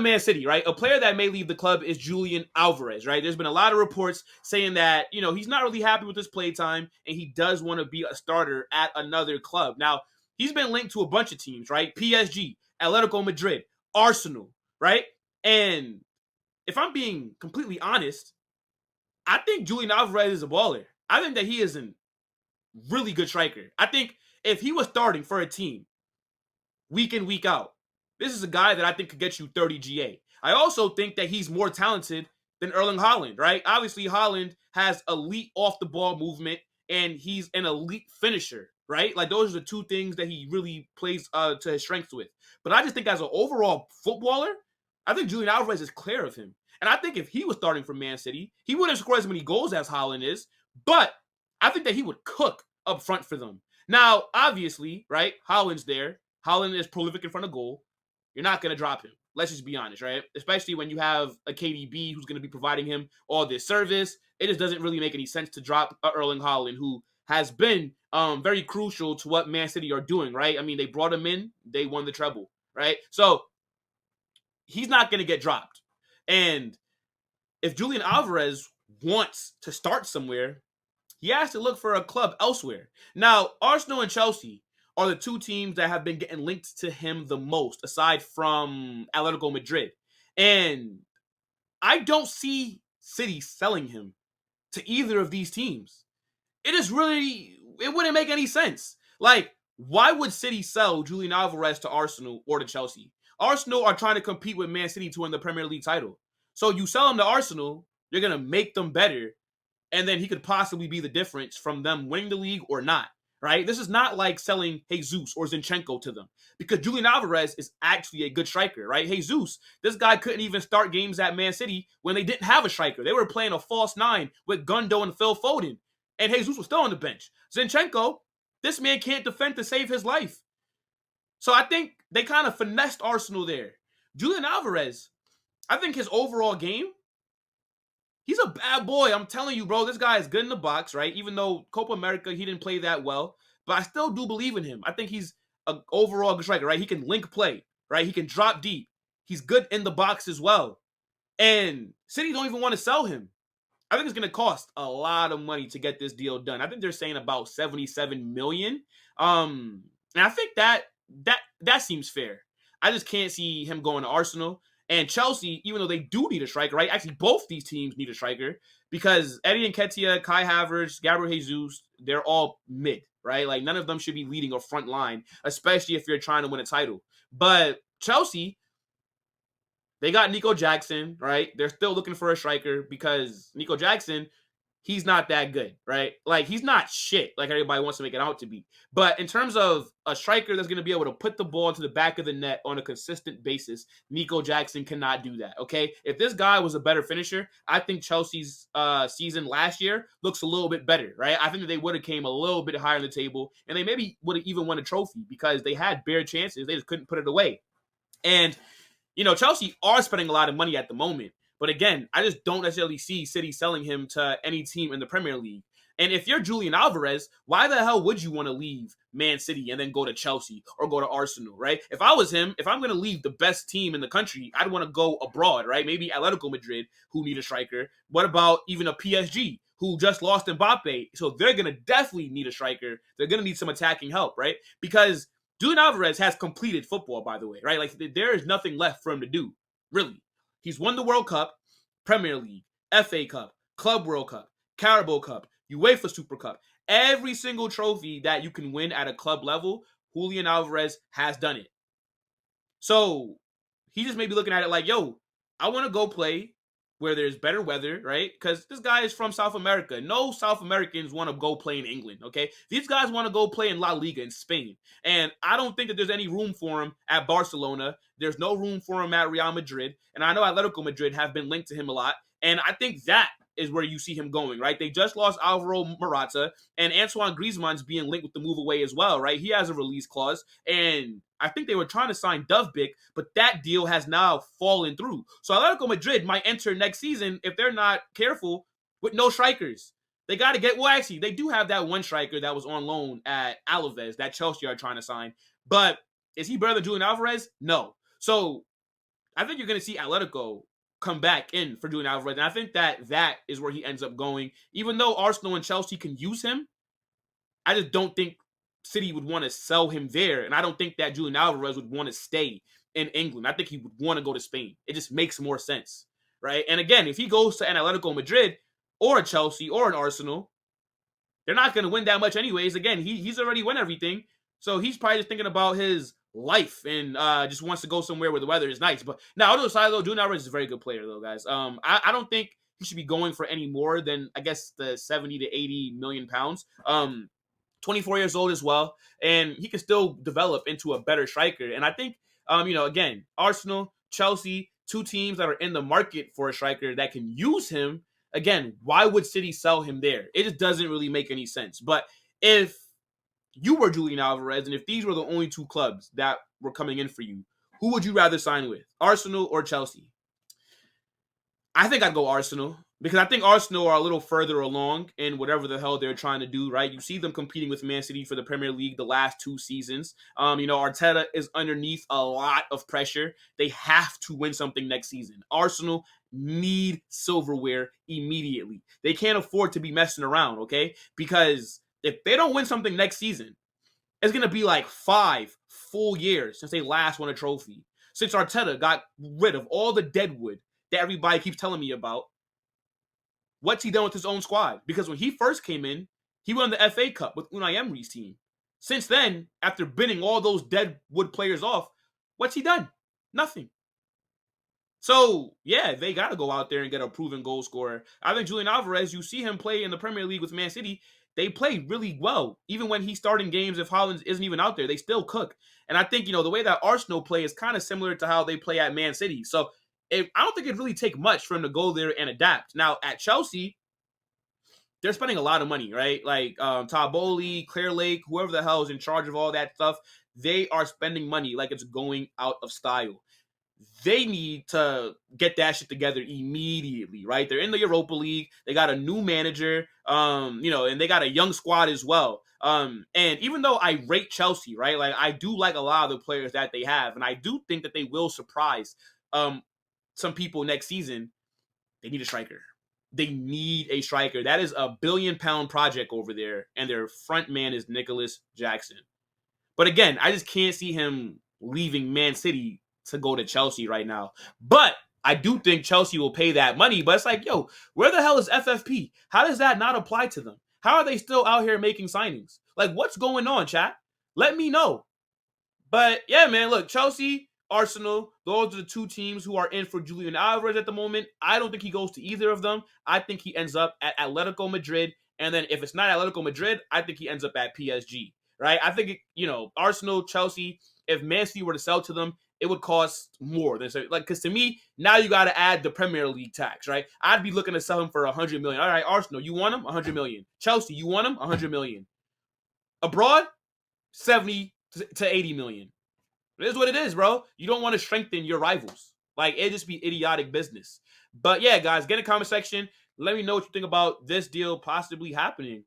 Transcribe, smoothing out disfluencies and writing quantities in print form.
Man City, right? A player that may leave the club is Julián Álvarez, right? There's been a lot of reports saying that, he's not really happy with his play time and he does want to be a starter at another club. Now, he's been linked to a bunch of teams, right? PSG, Atletico Madrid, Arsenal, right? And if I'm being completely honest, I think Julián Álvarez is a baller. I think that he is a really good striker. I think if he was starting for a team week in, week out, this is a guy that I think could get you 30 GA. I also think that he's more talented than Erling Haaland, right? Obviously, Haaland has elite off-the-ball movement, and he's an elite finisher, right? Like, those are the two things that he really plays to his strengths with. But I just think as an overall footballer, I think Julián Álvarez is clear of him. And I think if he was starting for Man City, he wouldn't score as many goals as Haaland is, but I think that he would cook up front for them. Now, obviously, right, Haaland's there. Haaland is prolific in front of goal. You're not going to drop him. Let's just be honest, right? Especially when you have a KDB who's going to be providing him all this service. It just doesn't really make any sense to drop Erling Haaland, who has been very crucial to what Man City are doing, right? I mean, they brought him in. They won the treble, right? So he's not going to get dropped. And if Julián Álvarez wants to start somewhere, he has to look for a club elsewhere. Now, Arsenal and Chelsea are the two teams that have been getting linked to him the most, aside from Atletico Madrid. And I don't see City selling him to either of these teams. It wouldn't make any sense. Like, why would City sell Julián Álvarez to Arsenal or to Chelsea? Arsenal are trying to compete with Man City to win the Premier League title. So you sell him to Arsenal, you're going to make them better, and then he could possibly be the difference from them winning the league or not. Right? This is not like selling Jesus or Zinchenko to them, because Julián Álvarez is actually a good striker, right? Jesus, this guy couldn't even start games at Man City when they didn't have a striker. They were playing a false nine with Gundo and Phil Foden, and Jesus was still on the bench. Zinchenko, this man can't defend to save his life. So I think they kind of finessed Arsenal there. Julián Álvarez, I think his overall game, he's a bad boy. I'm telling you, bro, this guy is good in the box, right? Even though Copa America, he didn't play that well. But I still do believe in him. I think he's an overall good striker, right? He can link play, right? He can drop deep. He's good in the box as well. And City don't even want to sell him. I think it's going to cost a lot of money to get this deal done. I think they're saying about 77 million. And I think that seems fair. I just can't see him going to Arsenal. And Chelsea, even though they do need a striker, right? Actually, both these teams need a striker, because Eddie Nketiah, Kai Havertz, Gabriel Jesus, they're all mid, right? Like, none of them should be leading a front line, especially if you're trying to win a title. But Chelsea, they got Nico Jackson, right? They're still looking for a striker, because Nico Jackson, he's not that good, right? Like, he's not shit like everybody wants to make it out to be. But in terms of a striker that's going to be able to put the ball to the back of the net on a consistent basis, Nico Jackson cannot do that, okay? If this guy was a better finisher, I think Chelsea's season last year looks a little bit better, right? I think that they would have came a little bit higher on the table, and they maybe would have even won a trophy, because they had bare chances. They just couldn't put it away. And, Chelsea are spending a lot of money at the moment. But again, I just don't necessarily see City selling him to any team in the Premier League. And if you're Julián Álvarez, why the hell would you want to leave Man City and then go to Chelsea or go to Arsenal, right? If I was him, if I'm going to leave the best team in the country, I'd want to go abroad, right? Maybe Atletico Madrid, who need a striker. What about even a PSG, who just lost Mbappe? So they're going to definitely need a striker. They're going to need some attacking help, right? Because Julián Álvarez has completed football, by the way, right? Like, there is nothing left for him to do, really. He's won the World Cup, Premier League, FA Cup, Club World Cup, Carabao Cup, UEFA Super Cup. Every single trophy that you can win at a club level, Julián Álvarez has done it. So he just may be looking at it like, yo, I want to go play where there's better weather, right? Because this guy is from South America. No South Americans want to go play in England, okay? These guys want to go play in La Liga in Spain. And I don't think that there's any room for him at Barcelona. There's no room for him at Real Madrid. And I know Atletico Madrid have been linked to him a lot. And I think that is where you see him going, right? They just lost Alvaro Morata, and Antoine Griezmann's being linked with the move away as well, right? He has a release clause, and I think they were trying to sign Dovbyk, but that deal has now fallen through. So Atletico Madrid might enter next season, if they're not careful, with no strikers. They got to get, well, actually, they do have that one striker that was on loan at Alaves that Chelsea are trying to sign. But is he better than Julián Álvarez? No. So I think you're going to see Atletico come back in for Julián Álvarez. And I think that is where he ends up going. Even though Arsenal and Chelsea can use him, I just don't think City would want to sell him there. And I don't think that Julián Álvarez would want to stay in England. I think he would want to go to Spain. It just makes more sense, right? And again, if he goes to an Atletico Madrid or a Chelsea or an Arsenal, they're not going to win that much anyways. Again, he's already won everything. So he's probably just thinking about his life and just wants to go somewhere where the weather is nice. But now, on the side, though, Julián Álvarez is a very good player, though, guys. I don't think he should be going for any more than, I guess, the 70 to 80 million pounds. 24 years old as well, and he can still develop into a better striker. And I think, again, Arsenal, Chelsea, two teams that are in the market for a striker that can use him. Again, why would City sell him there? It just doesn't really make any sense. But if you were Julián Álvarez, and if these were the only two clubs that were coming in for you, who would you rather sign with, Arsenal or Chelsea? I think I'd go Arsenal, because I think Arsenal are a little further along in whatever the hell they're trying to do, right? You see them competing with Man City for the Premier League the last 2 seasons. Arteta is underneath a lot of pressure. They have to win something next season. Arsenal need silverware immediately. They can't afford to be messing around, okay? Because if they don't win something next season, it's going to be like 5 full years since they last won a trophy. Since Arteta got rid of all the deadwood that everybody keeps telling me about, what's he done with his own squad? Because when he first came in, he won the FA Cup with Unai Emery's team. Since then, after binning all those deadwood players off, what's he done? Nothing. So, yeah, they got to go out there and get a proven goal scorer. I think Julián Álvarez, you see him play in the Premier League with Man City, they play really well. Even when he's starting games, if Haaland isn't even out there, they still cook. And I think, the way that Arsenal play is kind of similar to how they play at Man City. So, I don't think it'd really take much for him to go there and adapt. Now, at Chelsea, they're spending a lot of money, right? Like Todd Bowley, Claire Lake, whoever the hell is in charge of all that stuff, they are spending money like it's going out of style. They need to get that shit together immediately, right? They're in the Europa League. They got a new manager, and they got a young squad as well. And even though I rate Chelsea, right, like I do like a lot of the players that they have, and I do think that they will surprise some people next season. They need a striker. They need a striker. That is a £1 billion project over there, and their front man is Nicholas Jackson. But again, I just can't see him leaving Man City to go to Chelsea right now. But I do think Chelsea will pay that money. But it's like, yo, where the hell is FFP? How does that not apply to them? How are they still out here making signings? Like, what's going on, chat? Let me know. But yeah, man, look, Chelsea, Arsenal, those are the two teams who are in for Julián Álvarez at the moment. I don't think he goes to either of them. I think he ends up at Atletico Madrid. And then if it's not Atletico Madrid, I think he ends up at PSG, right? I think, Arsenal, Chelsea, if Man City were to sell to them, it would cost more than, because to me, now you got to add the Premier League tax, right? I'd be looking to sell him for 100 million. All right, Arsenal, you want him? 100 million. Chelsea, you want him? 100 million. Abroad, 70 to 80 million. It is what it is, bro. You don't want to strengthen your rivals. Like, it'd just be idiotic business. But yeah, guys, get in the comment section. Let me know what you think about this deal possibly happening.